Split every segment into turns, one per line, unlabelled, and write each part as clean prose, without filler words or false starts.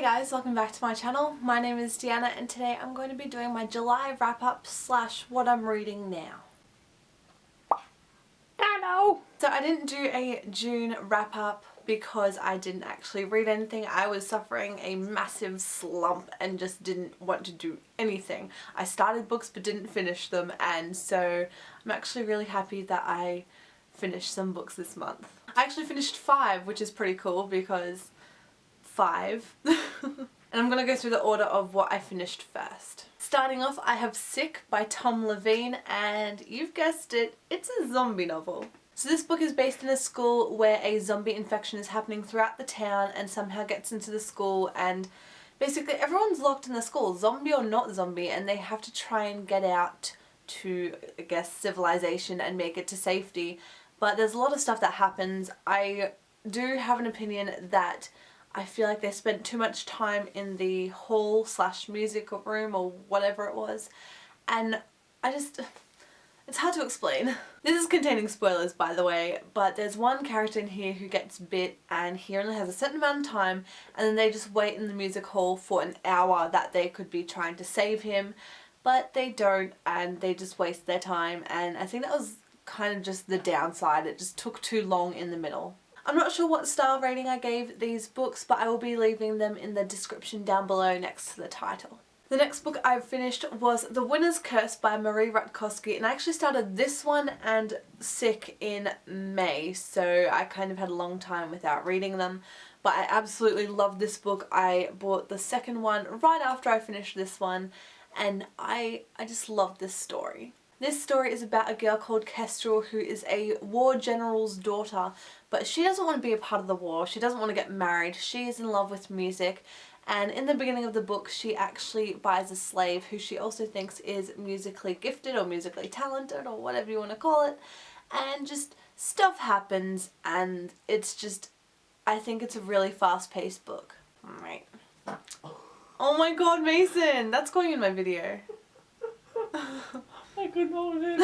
guys, welcome back to my channel. My name is Deanna and today I'm going to be doing my July wrap-up / what I'm reading now. Hello! So I didn't do a June wrap-up because I didn't actually read anything. I was suffering a massive slump and just didn't want to do anything. I started books but didn't finish them, and so I'm actually really happy that I finished some books this month. I actually finished 5, which is pretty cool because 5. And I'm going to go through the order of what I finished first. Starting off, I have Sick by Tom Levine, and you've guessed it, it's a zombie novel. So this book is based in a school where a zombie infection is happening throughout the town and somehow gets into the school, and basically everyone's locked in the school, zombie or not zombie, and they have to try and get out to, I guess, civilization and make it to safety. But there's a lot of stuff that happens. I do have an opinion that I feel like they spent too much time in the hall / music room or whatever it was, and it's hard to explain. This is containing spoilers, by the way, but there's one character in here who gets bit and he only has a certain amount of time, and then they just wait in the music hall for an hour that they could be trying to save him, but they don't, and they just waste their time, and I think that was kind of just the downside. It just took too long in the middle. I'm not sure what star rating I gave these books, but I will be leaving them in the description down below next to the title. The next book I finished was The Winner's Curse by Marie Rutkowski, and I actually started this one and Sick in May, so I kind of had a long time without reading them, but I absolutely loved this book. I bought the second one right after I finished this one, and I just loved this story. This story is about a girl called Kestrel who is a war general's daughter, but she doesn't want to be a part of the war. She doesn't want to get married. She is in love with music, and in the beginning of the book she actually buys a slave who she also thinks is musically gifted or musically talented or whatever you want to call it, and just stuff happens, and it's just, I think it's a really fast-paced book. Right. Oh my god, Mason! That's going in my video. I couldn't hold it.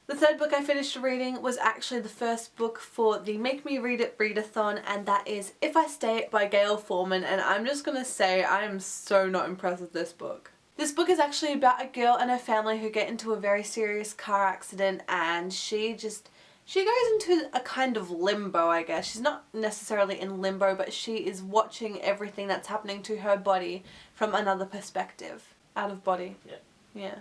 The third book I finished reading was actually the first book for the Make Me Read It readathon, and that is If I Stay by Gail Forman, and I'm just gonna say I am so not impressed with this book. This book is actually about a girl and her family who get into a very serious car accident, and she goes into a kind of limbo, I guess. She's not necessarily in limbo, but she is watching everything that's happening to her body from another perspective. Out of body. Yeah. Yeah.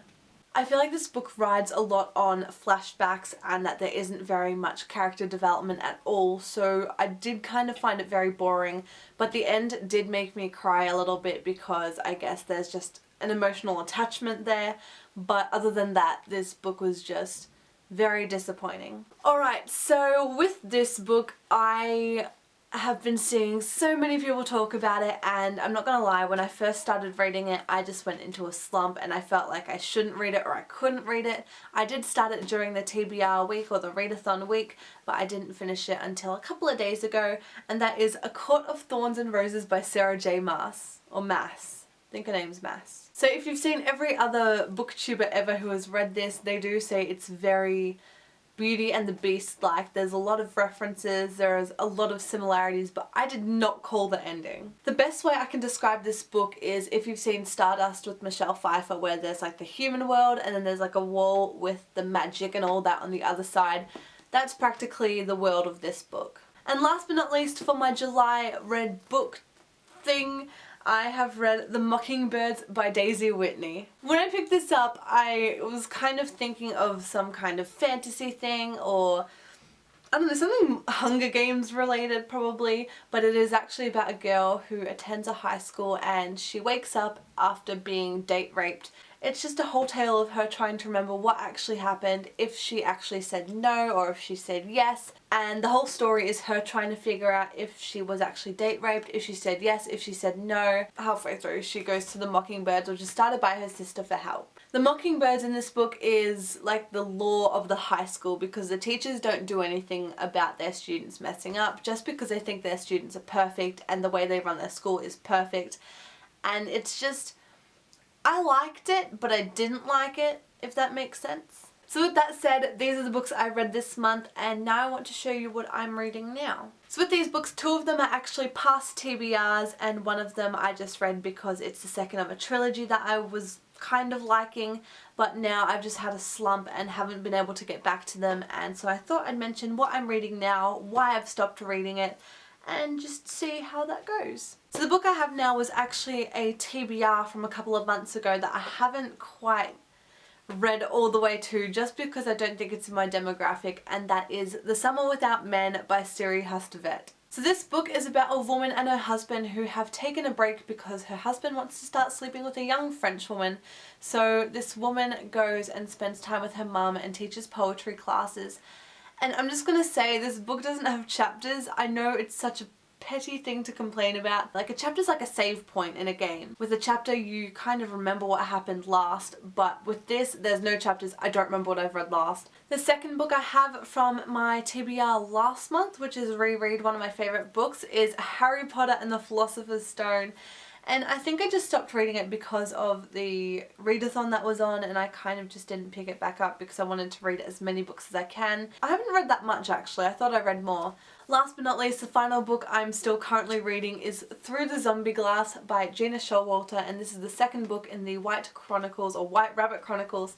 I feel like this book rides a lot on flashbacks and that there isn't very much character development at all, so I did kind of find it very boring, but the end did make me cry a little bit because I guess there's just an emotional attachment there, but other than that, this book was just very disappointing. Alright, so with this book, I have been seeing so many people talk about it, and I'm not gonna lie, when I first started reading it I just went into a slump and I felt like I shouldn't read it or I couldn't read it. I did start it during the TBR week or the readathon week, but I didn't finish it until a couple of days ago, and that is A Court of Thorns and Roses by Sarah J Maas, or Maas. I think her name's Maas. So if you've seen every other booktuber ever who has read this, they do say it's very Beauty and the Beast like. There's a lot of references, there's a lot of similarities, but I did not call the ending. The best way I can describe this book is if you've seen Stardust with Michelle Pfeiffer, where there's like the human world and then there's like a wall with the magic and all that on the other side. That's practically the world of this book. And last but not least, for my July read book thing, I have read The Mockingbirds by Daisy Whitney. When I picked this up, I was kind of thinking of some kind of fantasy thing, or I don't know, something Hunger Games related probably, but it is actually about a girl who attends a high school and she wakes up after being date raped. It's just a whole tale of her trying to remember what actually happened, if she actually said no or if she said yes, and the whole story is her trying to figure out if she was actually date raped, if she said yes, if she said no. Halfway through she goes to the Mockingbirds, which is started by her sister, for help. The Mockingbirds in this book is like the law of the high school, because the teachers don't do anything about their students messing up just because they think their students are perfect and the way they run their school is perfect, and it's just, I liked it, but I didn't like it, if that makes sense. So with that said, these are the books I read this month, and now I want to show you what I'm reading now. So with these books, 2 of them are actually past TBRs, and one of them I just read because it's the second of a trilogy that I was kind of liking, but now I've just had a slump and haven't been able to get back to them, and so I thought I'd mention what I'm reading now, why I've stopped reading it, and just see how that goes. So the book I have now was actually a TBR from a couple of months ago that I haven't quite read all the way to, just because I don't think it's in my demographic, and that is The Summer Without Men by Siri Hustvedt. So this book is about a woman and her husband who have taken a break because her husband wants to start sleeping with a young French woman. So this woman goes and spends time with her mum and teaches poetry classes. And I'm just gonna say, this book doesn't have chapters. I know it's such a petty thing to complain about. Like, a chapter's like a save point in a game. With a chapter you kind of remember what happened last, but with this there's no chapters. I don't remember what I've read last. The second book I have from my TBR last month, which is Reread, one of my favourite books, is Harry Potter and the Philosopher's Stone. And I think I just stopped reading it because of the readathon that was on, and I kind of just didn't pick it back up because I wanted to read as many books as I can. I haven't read that much actually, I thought I read more. Last but not least, the final book I'm still currently reading is Through the Zombie Glass by Gina Showalter, and this is the second book in the White Chronicles, or White Rabbit Chronicles,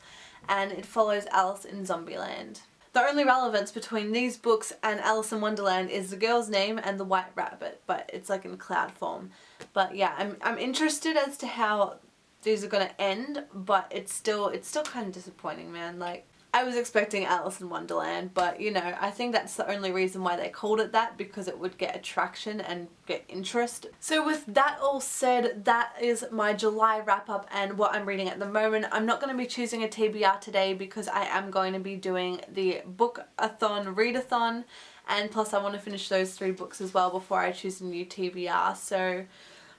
and it follows Alice in Zombieland. The only relevance between these books and Alice in Wonderland is the girl's name and the white rabbit, but it's like in cloud form. But yeah, I'm interested as to how these are gonna end, but it's still kind of disappointing, man. Like, I was expecting Alice in Wonderland, but you know, I think that's the only reason why they called it that, because it would get attraction and get interest. So with that all said, that is my July wrap up and what I'm reading at the moment. I'm not going to be choosing a TBR today because I am going to be doing the book-a-thon, readathon, and plus I want to finish those 3 books as well before I choose a new TBR. So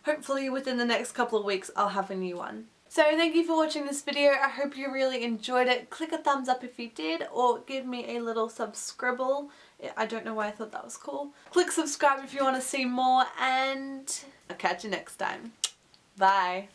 hopefully within the next couple of weeks I'll have a new one. So thank you for watching this video. I hope you really enjoyed it. Click a thumbs up if you did, or give me a little subscribble. I don't know why I thought that was cool. Click subscribe if you want to see more, and I'll catch you next time. Bye.